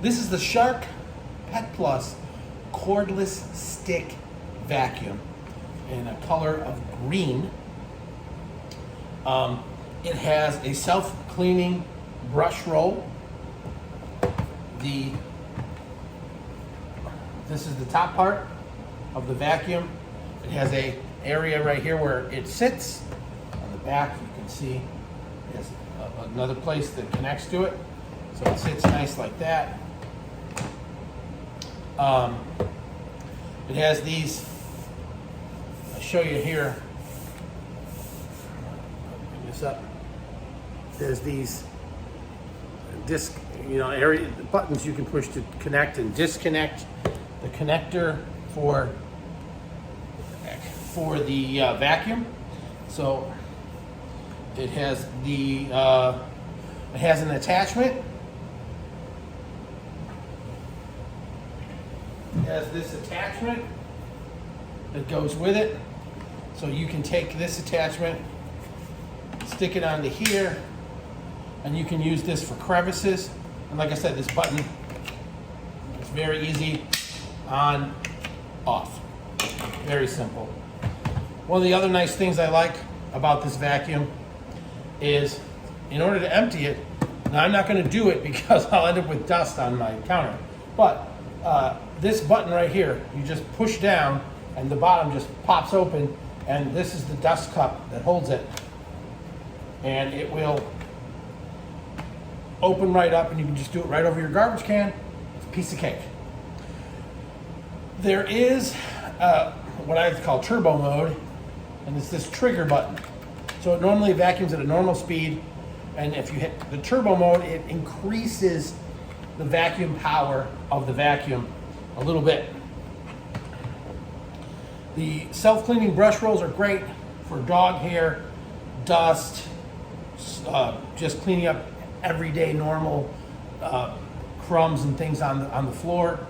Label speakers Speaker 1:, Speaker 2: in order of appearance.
Speaker 1: This is the Shark Pet Plus Cordless Stick Vacuum in a color of green. It has a self-cleaning brush roll. This is the top part of the vacuum. It has a area right here where it sits. On the back, you can see there's another place that connects to it. So it sits nice like that. It has these, I'll show you here. Bring this up. There's these disc, area buttons you can push to connect and disconnect the connector for the vacuum. So it has an attachment. It has this attachment that goes with it. So you can take this attachment, stick it onto here, and you can use this for crevices. And like I said, this button is very easy, on, off. Very simple. One of the other nice things I like about this vacuum is, in order to empty it, now I'm not going to do it because I'll end up with dust on my counter, but this button right here, you just push down and the bottom just pops open, and this is the dust cup that holds it, and it will open right up and you can just do it right over your garbage can. It's a piece of cake. There is what I call turbo mode, and it's this trigger button. So it normally vacuums at a normal speed, and if you hit the turbo mode, it increases the vacuum power of the vacuum a little bit. The self-cleaning brush rolls are great for dog hair, dust, just cleaning up everyday normal crumbs and things on the floor.